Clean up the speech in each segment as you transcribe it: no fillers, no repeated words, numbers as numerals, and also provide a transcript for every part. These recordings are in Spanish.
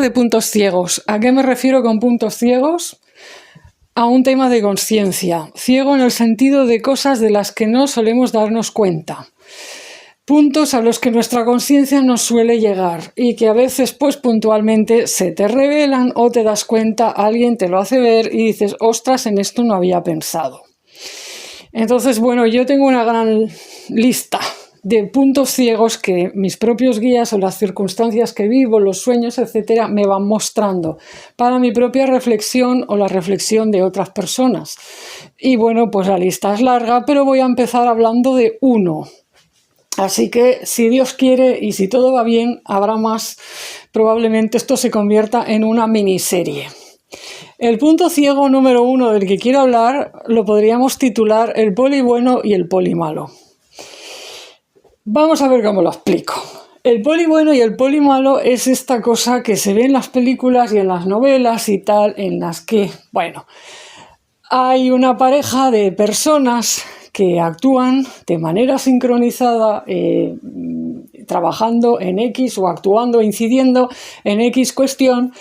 hablar de puntos ciegos. ¿A qué me refiero con puntos ciegos? A un tema de conciencia. Ciego en el sentido de cosas de las que no solemos darnos cuenta. Puntos a los que nuestra conciencia no suele llegar y que a veces pues puntualmente se te revelan o te das cuenta, alguien te lo hace ver y dices, ostras, en esto no había pensado. Entonces, bueno, yo tengo una gran lista de puntos ciegos que mis propios guías o las circunstancias que vivo, los sueños, etcétera, me van mostrando para mi propia reflexión o la reflexión de otras personas. Y bueno, pues la lista es larga, pero voy a empezar hablando de uno. Así que, si Dios quiere y si todo va bien, habrá más. Probablemente esto se convierta en una miniserie. El punto ciego número 1 del que quiero hablar lo podríamos titular el poli bueno y el poli malo. Vamos a ver cómo lo explico. El poli bueno y el poli malo es esta cosa que se ve en las películas y en las novelas y tal, en las que, bueno, hay una pareja de personas que actúan de manera sincronizada, trabajando en X o actuando, incidiendo en X cuestión,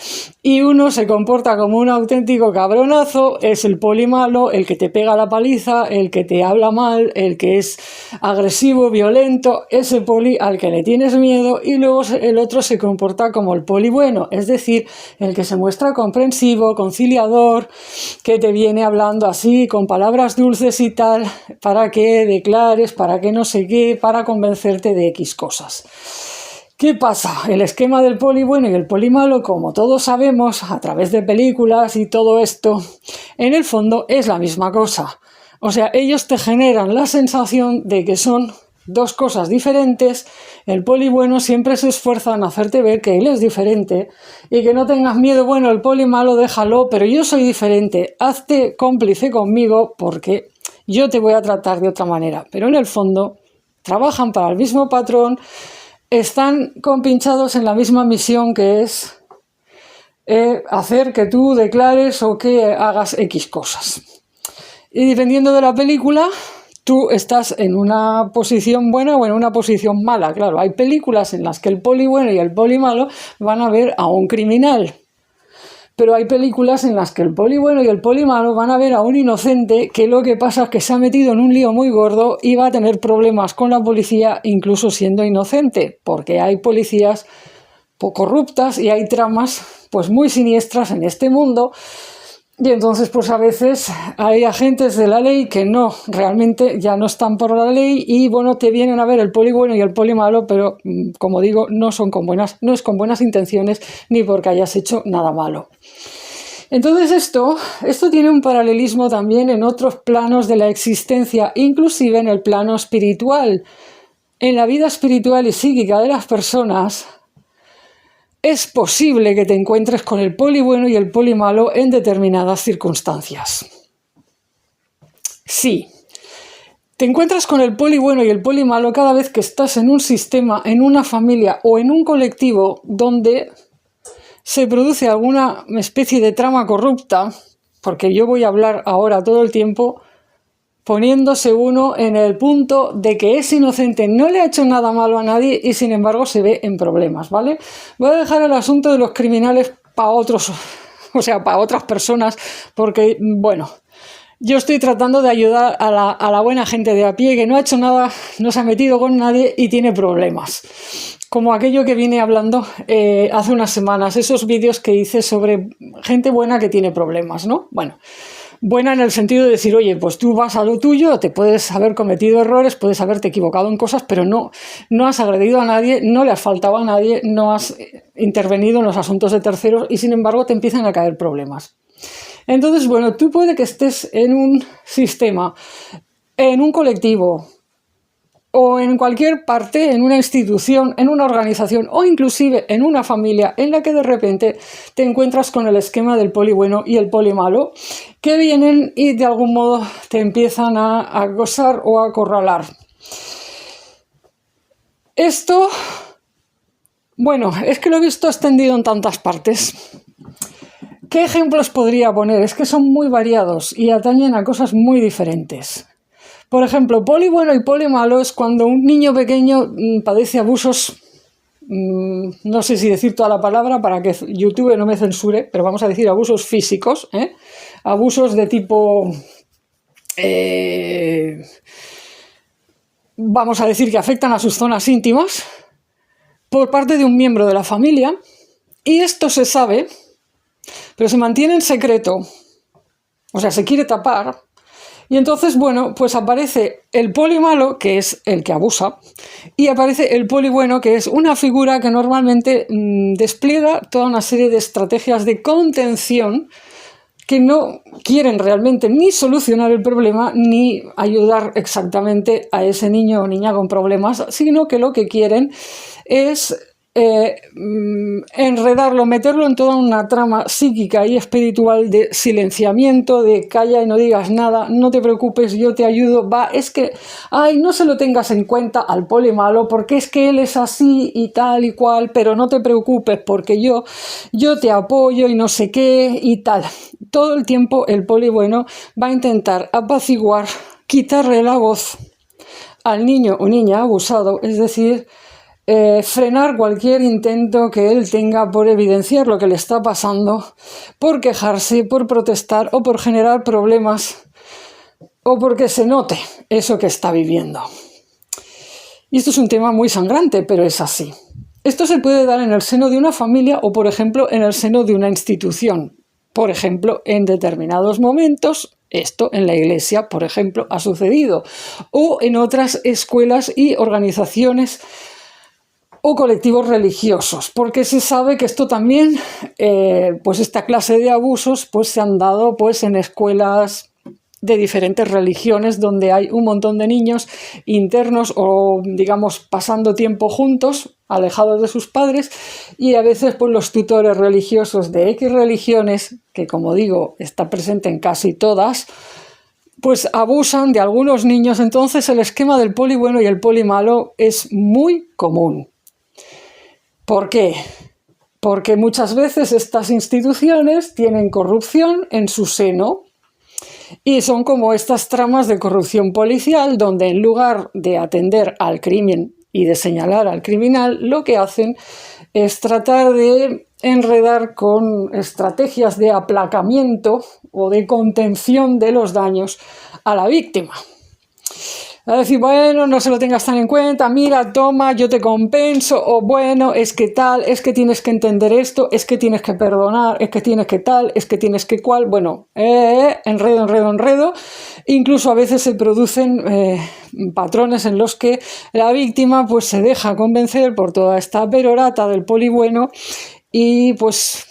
y uno se comporta como un auténtico cabronazo, es el poli malo, el que te pega la paliza, el que te habla mal, el que es agresivo, violento, ese poli al que le tienes miedo, y luego el otro se comporta como el poli bueno, es decir, el que se muestra comprensivo, conciliador, que te viene hablando así, con palabras dulces y tal, para que declares, para que no sé qué, para convencerte de X cosas. ¿Qué pasa? El esquema del poli bueno y el poli malo, como todos sabemos, a través de películas y todo esto, en el fondo es la misma cosa. O sea, ellos te generan la sensación de que son dos cosas diferentes. El poli bueno siempre se esfuerza en hacerte ver que él es diferente y que no tengas miedo. Bueno, el poli malo déjalo, pero yo soy diferente. Hazte cómplice conmigo porque yo te voy a tratar de otra manera. Pero en el fondo trabajan para el mismo patrón, están compinchados en la misma misión, que es hacer que tú declares o que hagas X cosas. Y dependiendo de la película, tú estás en una posición buena o en una posición mala. Claro, hay películas en las que el poli bueno y el poli malo van a ver a un criminal. Pero hay películas en las que el poli bueno y el poli malo van a ver a un inocente que lo que pasa es que se ha metido en un lío muy gordo y va a tener problemas con la policía incluso siendo inocente, porque hay policías corruptas y hay tramas pues muy siniestras en este mundo. Y entonces, pues a veces hay agentes de la ley que no, realmente ya no están por la ley y, bueno, te vienen a ver el poli bueno y el poli malo, pero, como digo, no es con buenas intenciones ni porque hayas hecho nada malo. Entonces esto tiene un paralelismo también en otros planos de la existencia, inclusive en el plano espiritual. En la vida espiritual y psíquica de las personas, es posible que te encuentres con el poli bueno y el poli malo en determinadas circunstancias. Sí, te encuentras con el poli bueno y el poli malo cada vez que estás en un sistema, en una familia o en un colectivo donde se produce alguna especie de trama corrupta, porque yo voy a hablar ahora todo el tiempo poniéndose uno en el punto de que es inocente, no le ha hecho nada malo a nadie y sin embargo se ve en problemas, ¿vale? Voy a dejar el asunto de los criminales para otros, o sea, para otras personas, porque, bueno, yo estoy tratando de ayudar a la buena gente de a pie que no ha hecho nada, no se ha metido con nadie y tiene problemas. Como aquello que vine hablando hace unas semanas, esos vídeos que hice sobre gente buena que tiene problemas, ¿no? Bueno, buena en el sentido de decir, oye, pues tú vas a lo tuyo, te puedes haber cometido errores, puedes haberte equivocado en cosas, pero no has agredido a nadie, no le has faltado a nadie, no has intervenido en los asuntos de terceros y sin embargo te empiezan a caer problemas. Entonces, bueno, tú puede que estés en un sistema, en un colectivo o en cualquier parte, en una institución, en una organización o inclusive en una familia en la que de repente te encuentras con el esquema del poli bueno y el poli malo que vienen y de algún modo te empiezan a acosar o a acorralar. Esto, bueno, es que lo he visto extendido en tantas partes. ¿Qué ejemplos podría poner? Es que son muy variados y atañen a cosas muy diferentes. Por ejemplo, poli bueno y poli malo es cuando un niño pequeño padece abusos no sé si decir toda la palabra para que YouTube no me censure, pero vamos a decir abusos físicos, abusos de tipo, vamos a decir que afectan a sus zonas íntimas por parte de un miembro de la familia, y esto se sabe, pero se mantiene en secreto, o sea, se quiere tapar. Y entonces, bueno, pues aparece el poli malo, que es el que abusa, y aparece el poli bueno, que es una figura que normalmente despliega toda una serie de estrategias de contención que no quieren realmente ni solucionar el problema ni ayudar exactamente a ese niño o niña con problemas, sino que lo que quieren es enredarlo, meterlo en toda una trama psíquica y espiritual de silenciamiento, de calla y no digas nada, no te preocupes, yo te ayudo, es que, no se lo tengas en cuenta al poli malo, porque es que él es así y tal y cual, pero no te preocupes porque yo te apoyo y no sé qué y tal. Todo el tiempo el poli bueno va a intentar apaciguar, quitarle la voz al niño o niña abusado, es decir, frenar cualquier intento que él tenga por evidenciar lo que le está pasando, por quejarse, por protestar o por generar problemas o porque se note eso que está viviendo. Y esto es un tema muy sangrante, pero es así. Esto se puede dar en el seno de una familia o, por ejemplo, en el seno de una institución. Por ejemplo, en determinados momentos, esto en la iglesia, por ejemplo, ha sucedido, o en otras escuelas y organizaciones o colectivos religiosos, porque se sabe que esto también, pues esta clase de abusos pues se han dado pues en escuelas de diferentes religiones donde hay un montón de niños internos o digamos pasando tiempo juntos, alejados de sus padres, y a veces pues los tutores religiosos de X religiones, que como digo está presente en casi todas, pues abusan de algunos niños. Entonces el esquema del poli bueno y el poli malo es muy común. ¿Por qué? Porque muchas veces estas instituciones tienen corrupción en su seno y son como estas tramas de corrupción policial donde en lugar de atender al crimen y de señalar al criminal, lo que hacen es tratar de enredar con estrategias de aplacamiento o de contención de los daños a la víctima. A decir, bueno, no se lo tengas tan en cuenta, mira, toma, yo te compenso, o bueno, es que tal, es que tienes que entender esto, es que tienes que perdonar, es que tienes que tal, es que tienes que cual, bueno, enredo. Incluso a veces se producen patrones en los que la víctima pues se deja convencer por toda esta perorata del poli bueno y pues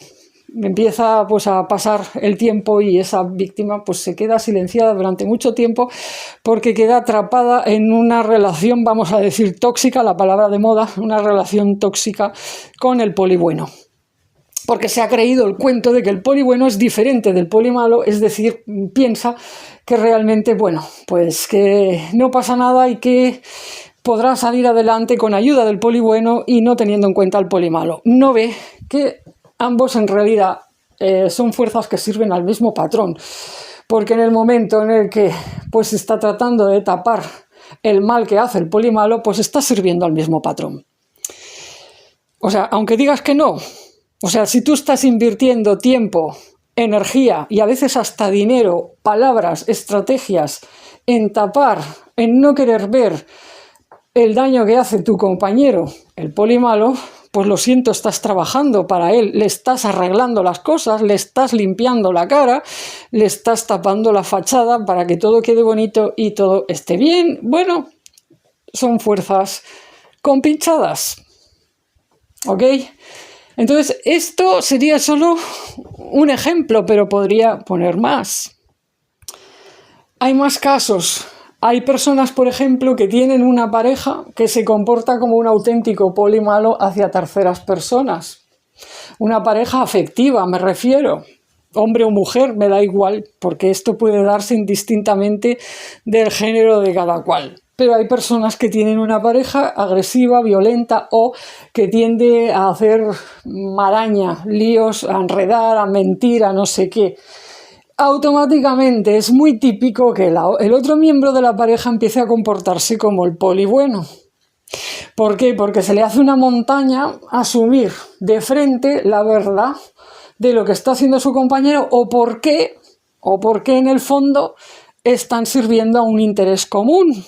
empieza pues a pasar el tiempo y esa víctima pues se queda silenciada durante mucho tiempo porque queda atrapada en una relación, vamos a decir tóxica, la palabra de moda, una relación tóxica con el poli bueno. Porque se ha creído el cuento de que el poli bueno es diferente del poli malo, es decir, piensa que realmente, bueno, pues que no pasa nada y que podrá salir adelante con ayuda del poli bueno y no teniendo en cuenta al poli malo. No ve que ambos en realidad son fuerzas que sirven al mismo patrón, porque en el momento en el que pues se está tratando de tapar el mal que hace el poli malo, pues está sirviendo al mismo patrón. O sea, aunque digas que no, o sea, si tú estás invirtiendo tiempo, energía y a veces hasta dinero, palabras, estrategias en tapar, en no querer ver el daño que hace tu compañero, el poli malo, pues lo siento, estás trabajando para él, le estás arreglando las cosas, le estás limpiando la cara, le estás tapando la fachada para que todo quede bonito y todo esté bien. Bueno, son fuerzas compinchadas, ¿ok? Entonces, esto sería solo un ejemplo, pero podría poner más. Hay más casos. Hay personas, por ejemplo, que tienen una pareja que se comporta como un auténtico poli malo hacia terceras personas. Una pareja afectiva, me refiero. Hombre o mujer, me da igual, porque esto puede darse indistintamente del género de cada cual. Pero hay personas que tienen una pareja agresiva, violenta o que tiende a hacer maraña, líos, a enredar, a mentir, a no sé qué. Automáticamente es muy típico que el otro miembro de la pareja empiece a comportarse como el poli bueno. ¿Por qué? Porque se le hace una montaña asumir de frente la verdad de lo que está haciendo su compañero o por qué en el fondo están sirviendo a un interés común.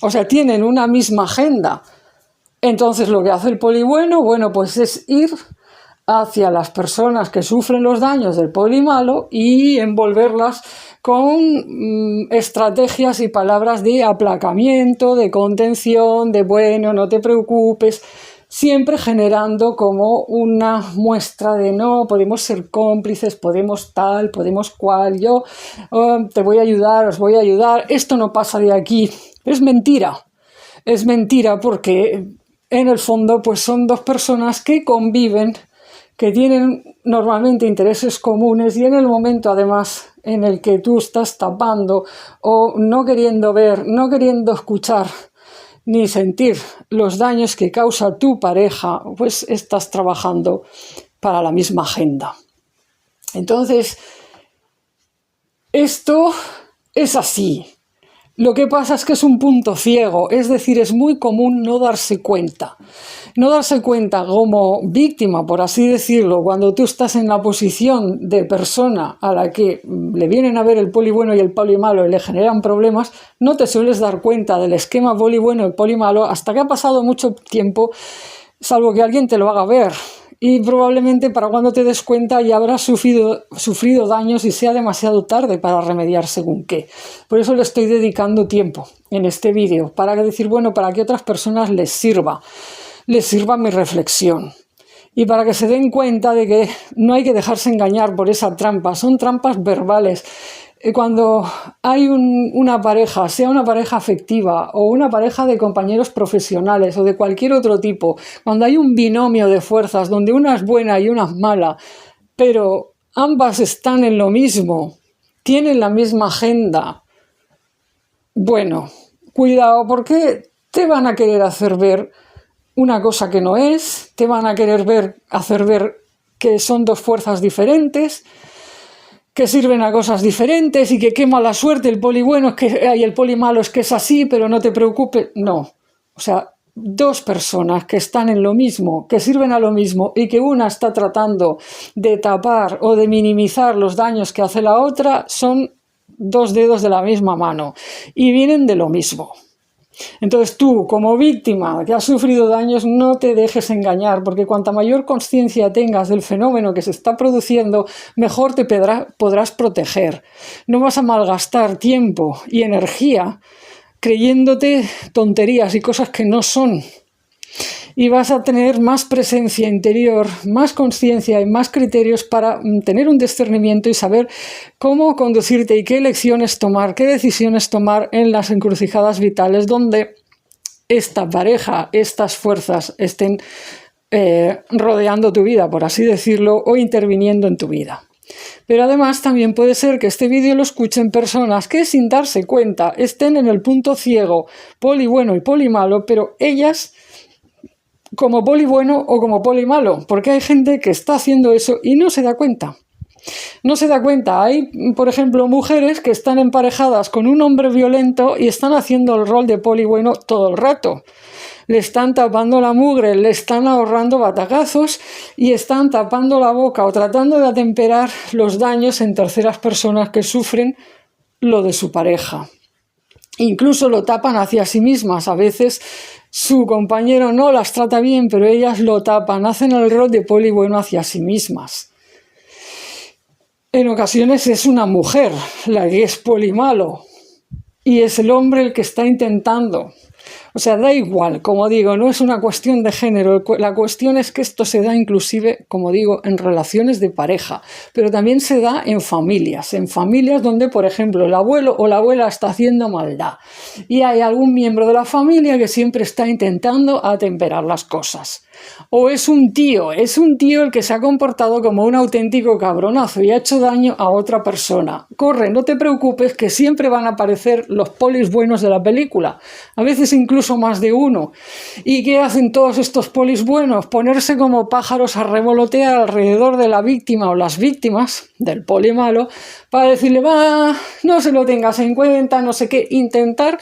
O sea, tienen una misma agenda. Entonces lo que hace el poli bueno, pues es ir hacia las personas que sufren los daños del poli malo y envolverlas con estrategias y palabras de aplacamiento, de contención, de bueno, no te preocupes, siempre generando como una muestra de no, podemos ser cómplices, podemos tal, podemos cual, yo te voy a ayudar, os voy a ayudar, esto no pasa de aquí. Es mentira porque en el fondo pues son dos personas que conviven, que tienen normalmente intereses comunes y en el momento además en el que tú estás tapando o no queriendo ver, no queriendo escuchar ni sentir los daños que causa tu pareja, pues estás trabajando para la misma agenda. Entonces, esto es así. Lo que pasa es que es un punto ciego, es decir, es muy común no darse cuenta. No darse cuenta como víctima, por así decirlo, cuando tú estás en la posición de persona a la que le vienen a ver el poli bueno y el poli malo y le generan problemas, no te sueles dar cuenta del esquema poli bueno y poli malo hasta que ha pasado mucho tiempo, salvo que alguien te lo haga ver. Y probablemente para cuando te des cuenta ya habrás sufrido daños y sea demasiado tarde para remediar según qué. Por eso le estoy dedicando tiempo en este vídeo, para decir, para que otras personas les sirva mi reflexión. Y para que se den cuenta de que no hay que dejarse engañar por esa trampa, son trampas verbales. Cuando hay una pareja, sea una pareja afectiva o una pareja de compañeros profesionales o de cualquier otro tipo, cuando hay un binomio de fuerzas donde una es buena y una es mala, pero ambas están en lo mismo, tienen la misma agenda, cuidado, porque te van a querer hacer ver una cosa que no es, te van a querer hacer ver que son dos fuerzas diferentes, que sirven a cosas diferentes y que qué mala suerte, el poli bueno y el poli malo es que es así, pero no te preocupes. No, o sea, dos personas que están en lo mismo, que sirven a lo mismo y que una está tratando de tapar o de minimizar los daños que hace la otra, son dos dedos de la misma mano y vienen de lo mismo. Entonces tú, como víctima que has sufrido daños, no te dejes engañar, porque cuanta mayor conciencia tengas del fenómeno que se está produciendo, mejor te podrás proteger. No vas a malgastar tiempo y energía creyéndote tonterías y cosas que no son. Y vas a tener más presencia interior, más conciencia y más criterios para tener un discernimiento y saber cómo conducirte y qué elecciones tomar, qué decisiones tomar en las encrucijadas vitales donde esta pareja, estas fuerzas estén rodeando tu vida, por así decirlo, o interviniendo en tu vida. Pero además también puede ser que este vídeo lo escuchen personas que sin darse cuenta estén en el punto ciego, poli bueno y poli malo, pero ellas como poli bueno o como poli malo, porque hay gente que está haciendo eso y no se da cuenta. No se da cuenta. Hay, por ejemplo, mujeres que están emparejadas con un hombre violento y están haciendo el rol de poli bueno todo el rato. Le están tapando la mugre, le están ahorrando batacazos y están tapando la boca o tratando de atemperar los daños en terceras personas que sufren lo de su pareja. Incluso lo tapan hacia sí mismas. A veces su compañero no las trata bien, pero ellas lo tapan, hacen el rol de poli bueno hacia sí mismas. En ocasiones es una mujer la que es poli malo y es el hombre el que está intentando. O sea, da igual, como digo, no es una cuestión de género, la cuestión es que esto se da inclusive, como digo, en relaciones de pareja, pero también se da en familias donde, por ejemplo, el abuelo o la abuela está haciendo maldad y hay algún miembro de la familia que siempre está intentando atemperar las cosas. O es un tío el que se ha comportado como un auténtico cabronazo y ha hecho daño a otra persona. Corre, no te preocupes, que siempre van a aparecer los polis buenos de la película, a veces incluso más de uno. ¿Y qué hacen todos estos polis buenos? Ponerse como pájaros a revolotear alrededor de la víctima o las víctimas del poli malo para decirle, no se lo tengas en cuenta, no sé qué, intentar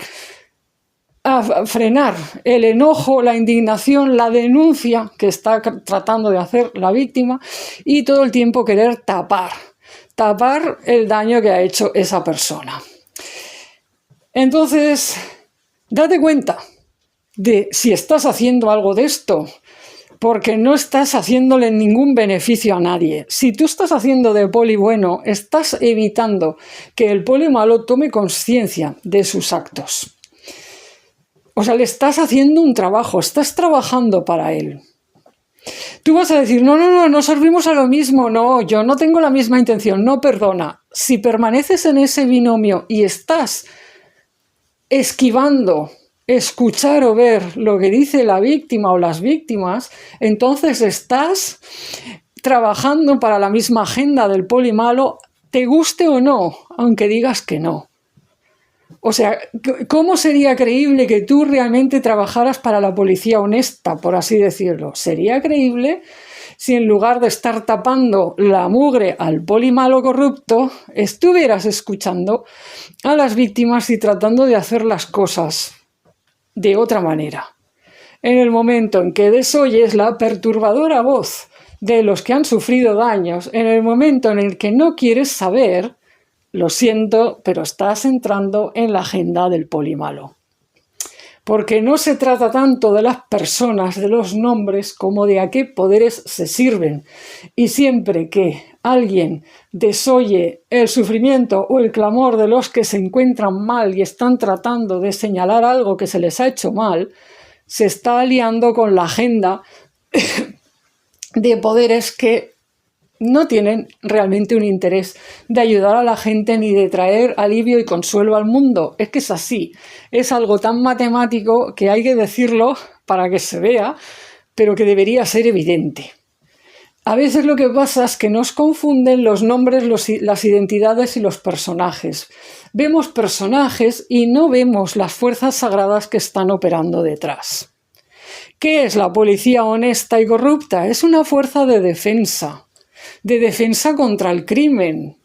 a frenar el enojo, la indignación, la denuncia que está tratando de hacer la víctima y todo el tiempo querer tapar el daño que ha hecho esa persona. Entonces, date cuenta de si estás haciendo algo de esto, porque no estás haciéndole ningún beneficio a nadie. Si tú estás haciendo de poli bueno, estás evitando que el poli malo tome conciencia de sus actos. O sea, le estás haciendo un trabajo, estás trabajando para él. Tú vas a decir, no servimos a lo mismo, no, yo no tengo la misma intención, no, perdona. Si permaneces en ese binomio y estás esquivando escuchar o ver lo que dice la víctima o las víctimas, entonces estás trabajando para la misma agenda del poli malo, te guste o no, aunque digas que no. O sea, ¿cómo sería creíble que tú realmente trabajaras para la policía honesta, por así decirlo? Sería creíble si en lugar de estar tapando la mugre al poli malo corrupto, estuvieras escuchando a las víctimas y tratando de hacer las cosas de otra manera. En el momento en que desoyes la perturbadora voz de los que han sufrido daños, en el momento en el que no quieres saber, lo siento, pero estás entrando en la agenda del poli malo. Porque no se trata tanto de las personas, de los nombres, como de a qué poderes se sirven. Y siempre que alguien desoye el sufrimiento o el clamor de los que se encuentran mal y están tratando de señalar algo que se les ha hecho mal, se está aliando con la agenda de poderes que no tienen realmente un interés de ayudar a la gente ni de traer alivio y consuelo al mundo. Es que es así. Es algo tan matemático que hay que decirlo para que se vea, pero que debería ser evidente. A veces lo que pasa es que nos confunden los nombres, las identidades y los personajes. Vemos personajes y no vemos las fuerzas sagradas que están operando detrás. ¿Qué es la policía honesta y corrupta? Es una fuerza de defensa contra el crimen.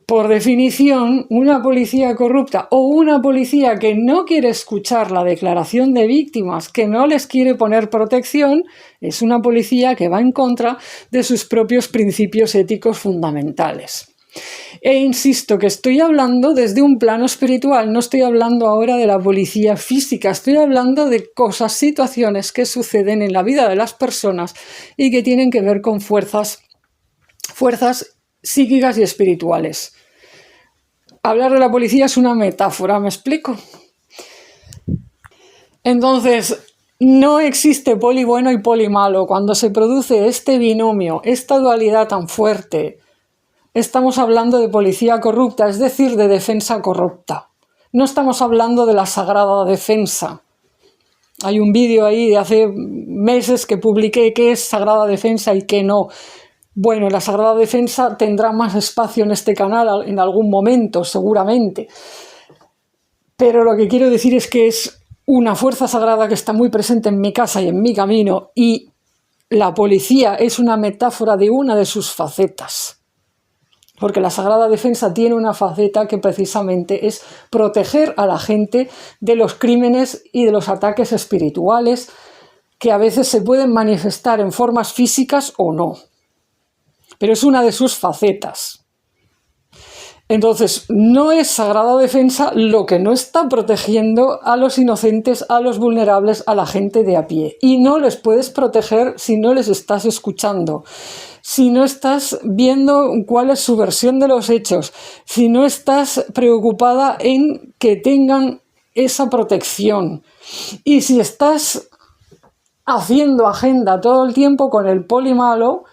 Por definición, una policía corrupta o una policía que no quiere escuchar la declaración de víctimas, que no les quiere poner protección, es una policía que va en contra de sus propios principios éticos fundamentales. E insisto que estoy hablando desde un plano espiritual, no estoy hablando ahora de la policía física, estoy hablando de cosas, situaciones que suceden en la vida de las personas y que tienen que ver con fuerzas psíquicas y espirituales. Hablar de la policía es una metáfora, ¿me explico? Entonces, no existe poli bueno y poli malo. Cuando se produce este binomio, esta dualidad tan fuerte, estamos hablando de policía corrupta, es decir, de defensa corrupta. No estamos hablando de la sagrada defensa. Hay un vídeo ahí de hace meses que publiqué qué es sagrada defensa y qué no. Bueno, la Sagrada Defensa tendrá más espacio en este canal en algún momento, seguramente. Pero lo que quiero decir es que es una fuerza sagrada que está muy presente en mi casa y en mi camino, y la policía es una metáfora de una de sus facetas. Porque la Sagrada Defensa tiene una faceta que precisamente es proteger a la gente de los crímenes y de los ataques espirituales que a veces se pueden manifestar en formas físicas o no. Pero es una de sus facetas. Entonces, no es sagrada defensa lo que no está protegiendo a los inocentes, a los vulnerables, a la gente de a pie. Y no les puedes proteger si no les estás escuchando, si no estás viendo cuál es su versión de los hechos, si no estás preocupada en que tengan esa protección. Y si estás haciendo agenda todo el tiempo con el poli malo,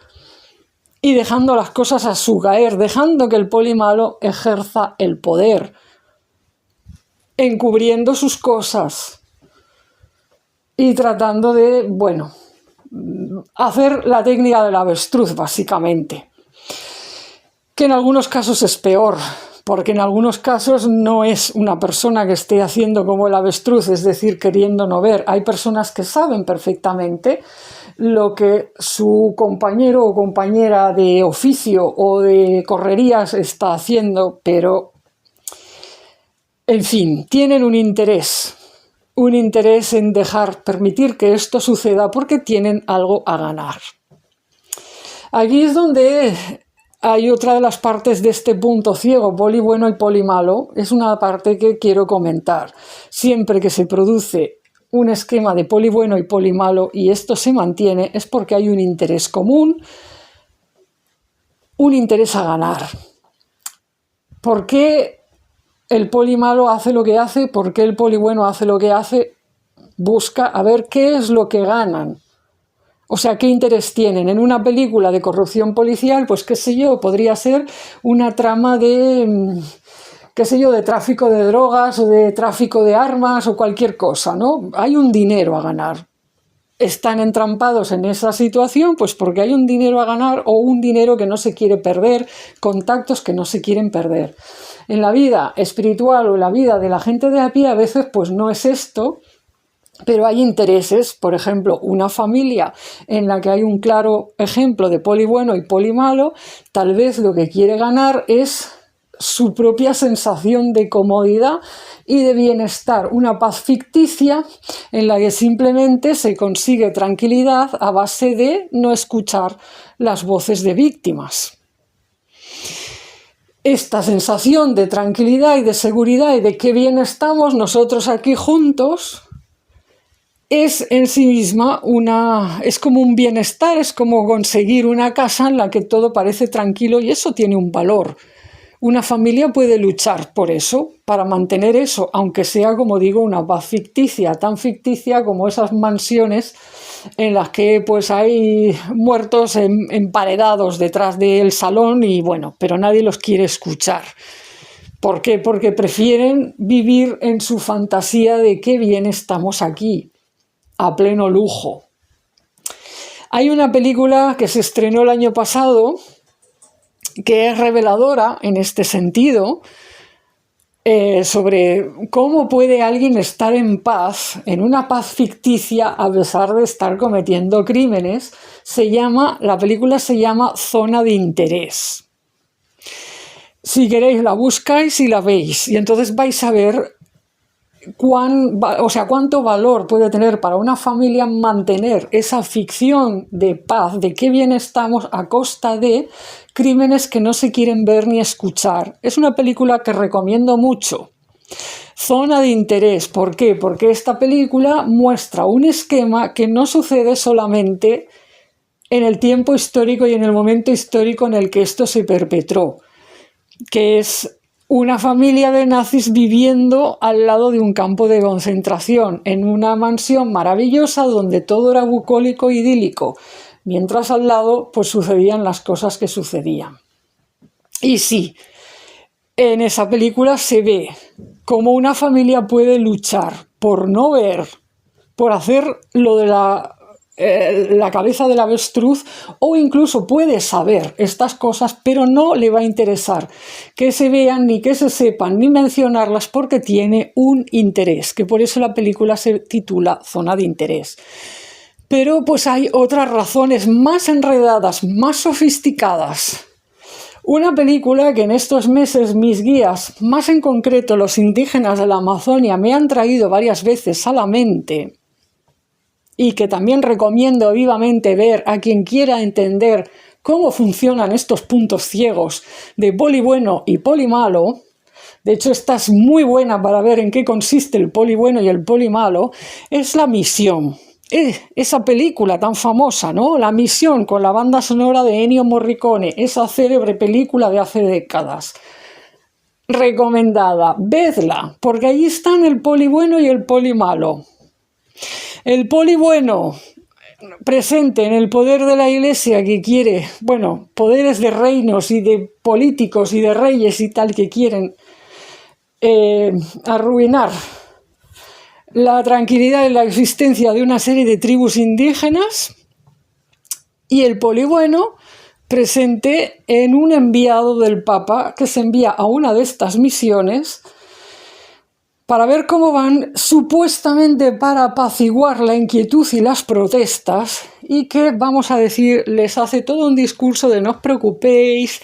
y dejando las cosas a su caer, dejando que el poli malo ejerza el poder, encubriendo sus cosas y tratando de, hacer la técnica del avestruz, básicamente. Que en algunos casos es peor, porque en algunos casos no es una persona que esté haciendo como el avestruz, es decir, queriendo no ver. Hay personas que saben perfectamente lo que su compañero o compañera de oficio o de correrías está haciendo, pero, en fin, tienen un interés un interés en permitir que esto suceda porque tienen algo a ganar. Aquí es donde hay otra de las partes de este punto ciego, poli bueno y poli malo, es una parte que quiero comentar. Siempre que se produce un esquema de poli bueno y poli malo y esto se mantiene, es porque hay un interés común, un interés a ganar. ¿Por qué el poli malo hace lo que hace? ¿Por qué el poli bueno hace lo que hace? Busca a ver qué es lo que ganan. O sea, ¿qué interés tienen? En una película de corrupción policial, pues qué sé yo, podría ser una trama de, qué sé yo, de tráfico de drogas o de tráfico de armas o cualquier cosa, ¿no? Hay un dinero a ganar. Están entrampados en esa situación, pues porque hay un dinero a ganar o un dinero que no se quiere perder, contactos que no se quieren perder. En la vida espiritual o en la vida de la gente de a pie a veces pues no es esto, pero hay intereses, por ejemplo, una familia en la que hay un claro ejemplo de poli bueno y poli malo, tal vez lo que quiere ganar es su propia sensación de comodidad y de bienestar, una paz ficticia en la que simplemente se consigue tranquilidad a base de no escuchar las voces de víctimas. Esta sensación de tranquilidad y de seguridad y de qué bien estamos nosotros aquí juntos es en sí misma es como un bienestar, es como conseguir una casa en la que todo parece tranquilo y eso tiene un valor. Una familia puede luchar por eso, para mantener eso, aunque sea, como digo, una paz ficticia, tan ficticia como esas mansiones en las que pues hay muertos emparedados detrás del salón y bueno, pero nadie los quiere escuchar. ¿Por qué? Porque prefieren vivir en su fantasía de qué bien estamos aquí, a pleno lujo. Hay una película que se estrenó el año pasado que es reveladora en este sentido, sobre cómo puede alguien estar en paz, en una paz ficticia, a pesar de estar cometiendo crímenes. La película se llama Zona de Interés. Si queréis la buscáis y la veis, y entonces vais a ver cuánto valor puede tener para una familia mantener esa ficción de paz, de qué bien estamos a costa de crímenes que no se quieren ver ni escuchar. Es una película que recomiendo mucho. Zona de Interés. ¿Por qué? Porque esta película muestra un esquema que no sucede solamente en el tiempo histórico y en el momento histórico en el que esto se perpetró, que es una familia de nazis viviendo al lado de un campo de concentración, en una mansión maravillosa donde todo era bucólico e idílico, mientras al lado pues sucedían las cosas que sucedían. Y sí, en esa película se ve cómo una familia puede luchar por no ver, por hacer lo de la cabeza del avestruz, o incluso puede saber estas cosas, pero no le va a interesar que se vean, ni que se sepan, ni mencionarlas, porque tiene un interés, que por eso la película se titula Zona de Interés. Pero pues hay otras razones más enredadas, más sofisticadas. Una película que en estos meses mis guías, más en concreto los indígenas de la Amazonia, me han traído varias veces a la mente, y que también recomiendo vivamente ver a quien quiera entender cómo funcionan estos puntos ciegos de poli bueno y poli malo. De hecho, esta es muy buena para ver en qué consiste el poli bueno y el poli malo. Es La Misión. Esa película tan famosa, ¿no? La Misión, con la banda sonora de Ennio Morricone, esa célebre película de hace décadas. Recomendada, vedla, porque allí están el poli bueno y el poli malo. El poli bueno, presente en el poder de la Iglesia, que quiere, poderes de reinos y de políticos y de reyes y tal, que quieren arruinar la tranquilidad y la existencia de una serie de tribus indígenas. Y el poli bueno, presente en un enviado del Papa que se envía a una de estas misiones para ver cómo van, supuestamente para apaciguar la inquietud y las protestas, y que, vamos a decir, les hace todo un discurso de no os preocupéis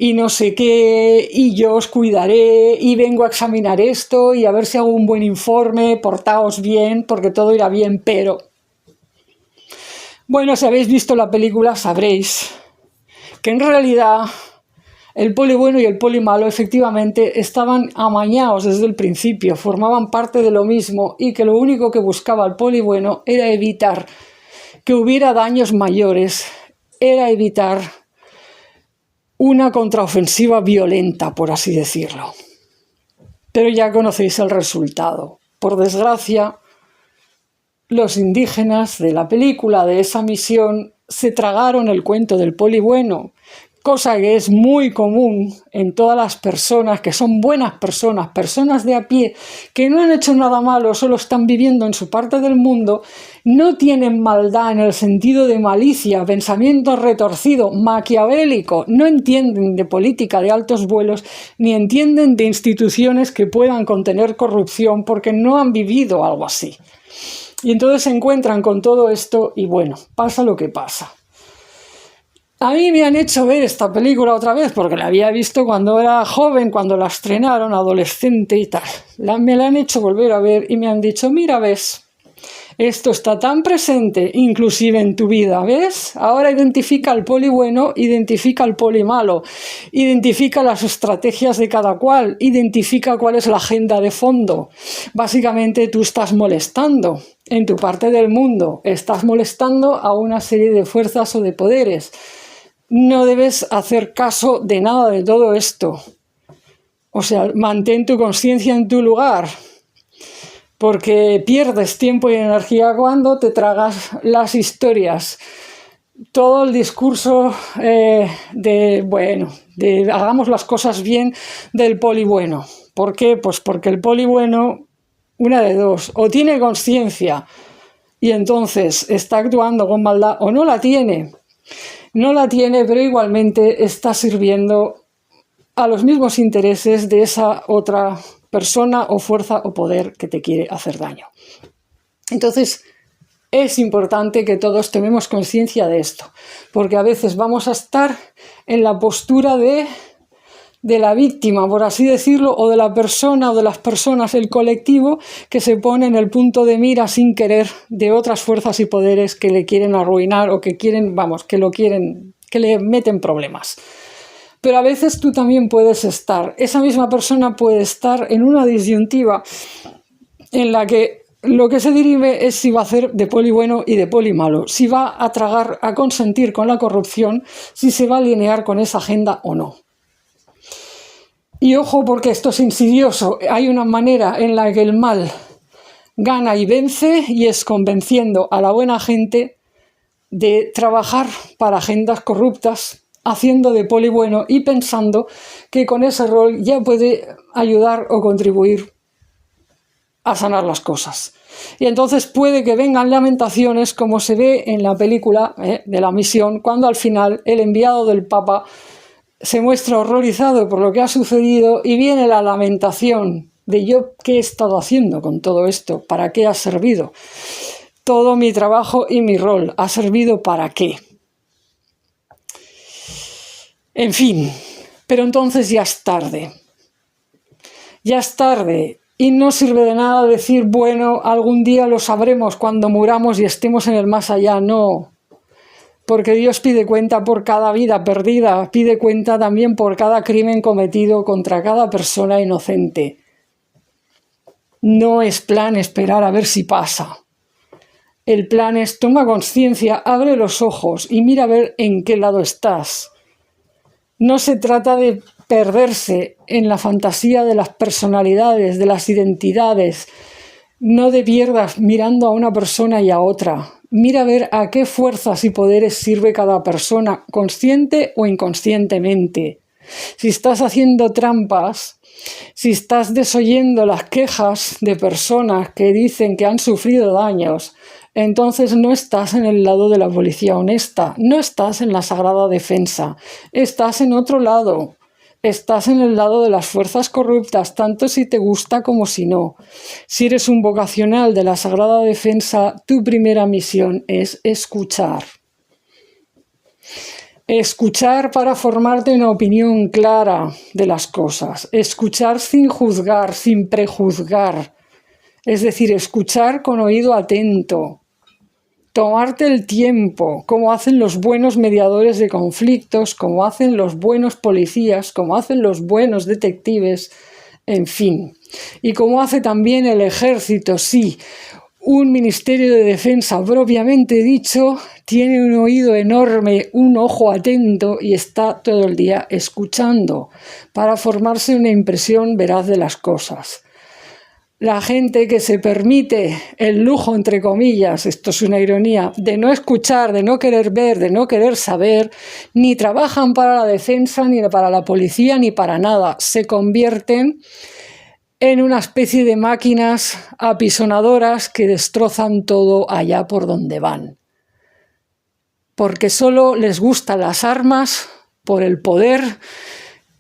y no sé qué, y yo os cuidaré, y vengo a examinar esto, y a ver si hago un buen informe, portaos bien, porque todo irá bien, pero... Bueno, si habéis visto la película sabréis que en realidad el poli bueno y el poli malo efectivamente estaban amañados desde el principio, formaban parte de lo mismo, y que lo único que buscaba el poli bueno era evitar que hubiera daños mayores, era evitar una contraofensiva violenta, por así decirlo. Pero ya conocéis el resultado. Por desgracia, los indígenas de la película, de esa misión, se tragaron el cuento del poli bueno, cosa que es muy común en todas las personas que son buenas personas, personas de a pie, que no han hecho nada malo, solo están viviendo en su parte del mundo, no tienen maldad en el sentido de malicia, pensamiento retorcido, maquiavélico, no entienden de política de altos vuelos, ni entienden de instituciones que puedan contener corrupción, porque no han vivido algo así. Y entonces se encuentran con todo esto y bueno, pasa lo que pasa. A mí me han hecho ver esta película otra vez porque la había visto cuando era joven, cuando la estrenaron, adolescente y tal. Me la han hecho volver a ver y me han dicho, mira, ves, esto está tan presente inclusive en tu vida, ¿ves? Ahora identifica al poli bueno, identifica al poli malo, identifica las estrategias de cada cual, identifica cuál es la agenda de fondo. Básicamente tú estás molestando en tu parte del mundo, estás molestando a una serie de fuerzas o de poderes. No debes hacer caso de nada de todo esto. O sea, mantén tu conciencia en tu lugar, porque pierdes tiempo y energía cuando te tragas las historias. Todo el discurso de hagamos las cosas bien del poli bueno. ¿Por qué? Pues porque el poli bueno, una de dos, o tiene conciencia y entonces está actuando con maldad, o no la tiene. No la tiene, pero igualmente está sirviendo a los mismos intereses de esa otra persona o fuerza o poder que te quiere hacer daño. Entonces, es importante que todos tomemos conciencia de esto, porque a veces vamos a estar en la postura de la víctima, por así decirlo, o de la persona o de las personas, el colectivo, que se pone en el punto de mira sin querer de otras fuerzas y poderes que le quieren arruinar o que quieren, que le meten problemas. Pero a veces tú también puedes estar, esa misma persona puede estar en una disyuntiva en la que lo que se dirime es si va a hacer de poli bueno y de poli malo, si va a tragar, a consentir con la corrupción, si se va a alinear con esa agenda o no. Y ojo, porque esto es insidioso, hay una manera en la que el mal gana y vence, y es convenciendo a la buena gente de trabajar para agendas corruptas, haciendo de poli bueno y pensando que con ese rol ya puede ayudar o contribuir a sanar las cosas. Y entonces puede que vengan lamentaciones, como se ve en la película de la misión, cuando al final el enviado del Papa se muestra horrorizado por lo que ha sucedido y viene la lamentación de yo qué he estado haciendo con todo esto, para qué ha servido. Todo mi trabajo y mi rol ha servido para qué. En fin, pero entonces ya es tarde. Ya es tarde y no sirve de nada decir, bueno, algún día lo sabremos cuando muramos y estemos en el más allá. No. Porque Dios pide cuenta por cada vida perdida, pide cuenta también por cada crimen cometido contra cada persona inocente. No es plan esperar a ver si pasa. El plan es toma conciencia, abre los ojos y mira a ver en qué lado estás. No se trata de perderse en la fantasía de las personalidades, de las identidades. No te pierdas mirando a una persona y a otra. Mira a ver a qué fuerzas y poderes sirve cada persona, consciente o inconscientemente. Si estás haciendo trampas, si estás desoyendo las quejas de personas que dicen que han sufrido daños, entonces no estás en el lado de la policía honesta, no estás en la sagrada defensa, estás en otro lado. Estás en el lado de las fuerzas corruptas, tanto si te gusta como si no. Si eres un vocacional de la sagrada defensa, tu primera misión es escuchar. Escuchar para formarte una opinión clara de las cosas. Escuchar sin juzgar, sin prejuzgar. Es decir, escuchar con oído atento. Tomarte el tiempo, como hacen los buenos mediadores de conflictos, como hacen los buenos policías, como hacen los buenos detectives, en fin. Y como hace también el ejército, sí. Un Ministerio de Defensa propiamente dicho tiene un oído enorme, un ojo atento y está todo el día escuchando para formarse una impresión veraz de las cosas. La gente que se permite el lujo, entre comillas, esto es una ironía, de no escuchar, de no querer ver, de no querer saber, ni trabajan para la defensa, ni para la policía, ni para nada. Se convierten en una especie de máquinas apisonadoras que destrozan todo allá por donde van. Porque solo les gustan las armas por el poder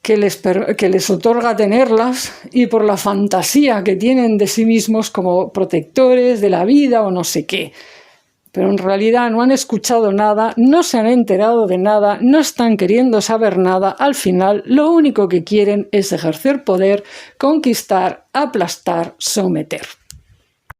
que les otorga tenerlas y por la fantasía que tienen de sí mismos como protectores de la vida o no sé qué. Pero en realidad no han escuchado nada, no se han enterado de nada, no están queriendo saber nada. Al final, lo único que quieren es ejercer poder, conquistar, aplastar, someter.